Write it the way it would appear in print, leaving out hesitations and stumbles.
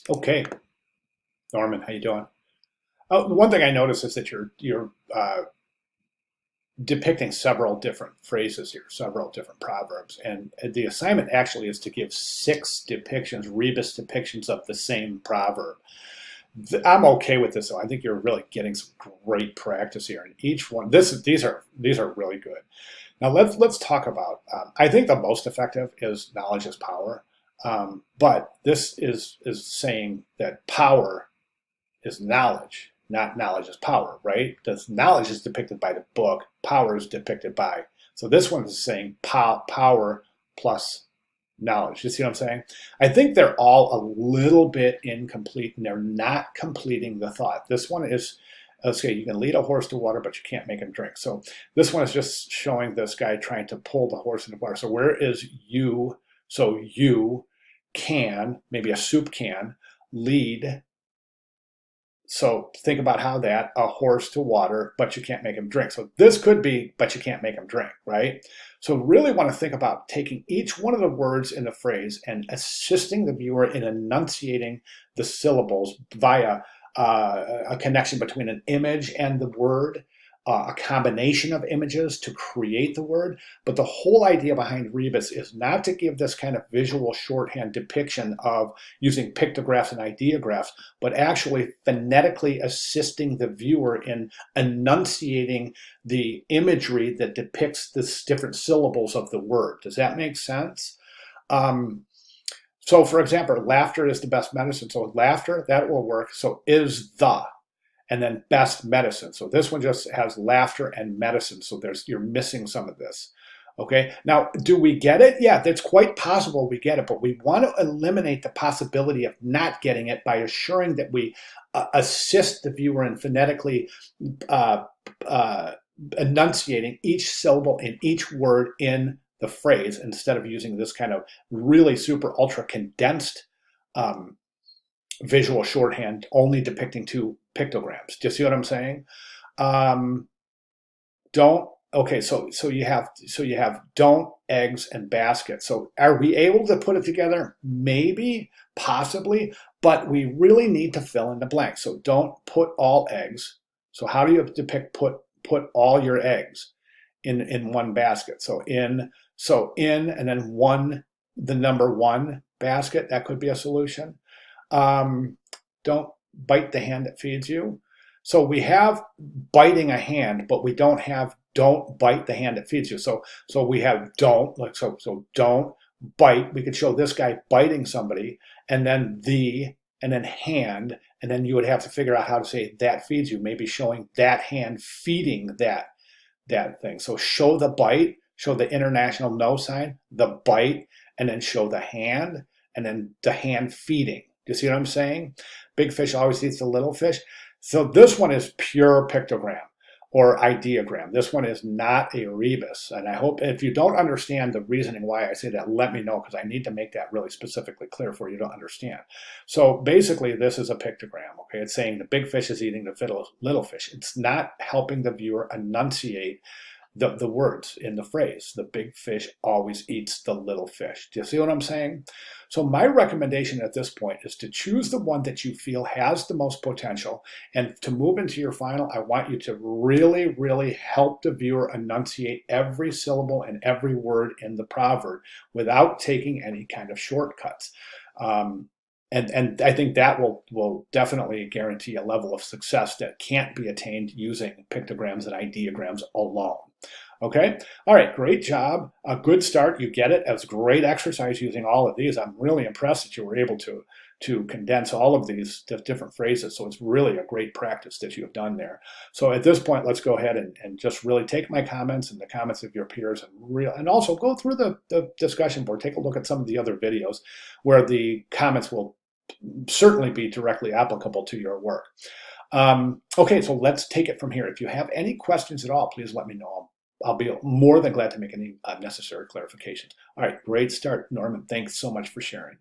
Okay, Norman, how you doing? Oh, one thing I noticed is that you're depicting several different phrases here, several different proverbs, and the assignment actually is to give 6 depictions, rebus depictions of the same proverb. I'm okay with this, though. I think you're really getting some great practice here, and each one. These are really good. Now let's talk about. I think the most effective is knowledge is power, but this is saying that power is knowledge, not knowledge is power, right? Because knowledge is depicted by the book, power is depicted by. So this one is saying power plus knowledge. You see what I'm saying? I think they're all a little bit incomplete and they're not completing the thought. This one is, okay, you can lead a horse to water, but you can't make him drink. So this one is just showing this guy trying to pull the horse into water. So where is you? So you can, maybe a soup can, lead. So think about how that, a horse to water, but you can't make him drink. So this could be, but you can't make him drink, right? So really want to think about taking each one of the words in the phrase and assisting the viewer in enunciating the syllables via a connection between an image and the word, a combination of images to create the word. But the whole idea behind rebus is not to give this kind of visual shorthand depiction of using pictographs and ideographs, but actually phonetically assisting the viewer in enunciating the imagery that depicts the different syllables of the word. Does that make sense? So for example, laughter is the best medicine. So laughter, that will work. So is the, and then best medicine. So this one just has laughter and medicine. So you're missing some of this. Okay, now do we get it? Yeah, it's quite possible we get it, but we want to eliminate the possibility of not getting it by assuring that we assist the viewer in phonetically uh, enunciating each syllable in each word in the phrase instead of using this kind of really super ultra condensed visual shorthand only depicting 2 pictograms. Do you see what I'm saying? Um, don't. Okay, so you have don't, eggs, and basket. So are we able to put it together? Maybe, possibly, but we really need to fill in the blank. So don't put all eggs. So how do you depict put all your eggs in one basket? So in and then one, the number 1 basket. That could be a solution. Don't bite the hand that feeds you. So we have biting a hand, but we don't have don't bite the hand that feeds you. So we have don't, like so don't bite. We could show this guy biting somebody, and then and then hand, and then you would have to figure out how to say that feeds you, maybe showing that hand feeding that thing. So show the bite, show the international no sign, the bite, and then show the hand, and then the hand feeding. Do you see what I'm saying? Big fish always eats the little fish. So this one is pure pictogram or ideogram. This one is not a rebus. And I hope if you don't understand the reasoning why I say that, let me know, because I need to make that really specifically clear for you to understand. So basically, this is a pictogram. Okay, it's saying the big fish is eating the little fish. It's not helping the viewer enunciate the words in the phrase. The big fish always eats the little fish. Do you see what I'm saying? So my recommendation at this point is to choose the one that you feel has the most potential. And to move into your final, I want you to really, really help the viewer enunciate every syllable and every word in the proverb without taking any kind of shortcuts. And I think that will definitely guarantee a level of success that can't be attained using pictograms and ideograms alone. Okay, all right, great job. A good start. You get it. It was great exercise using all of these. I'm really impressed that you were able to condense all of these different phrases. So it's really a great practice that you have done there. So at this point, let's go ahead and just really take my comments and the comments of your peers and also go through the discussion board. Take a look at some of the other videos where the comments will certainly be directly applicable to your work. Okay, so let's take it from here. If you have any questions at all, please let me know. I'll be more than glad to make any necessary clarifications. All right, great start, Norman. Thanks so much for sharing.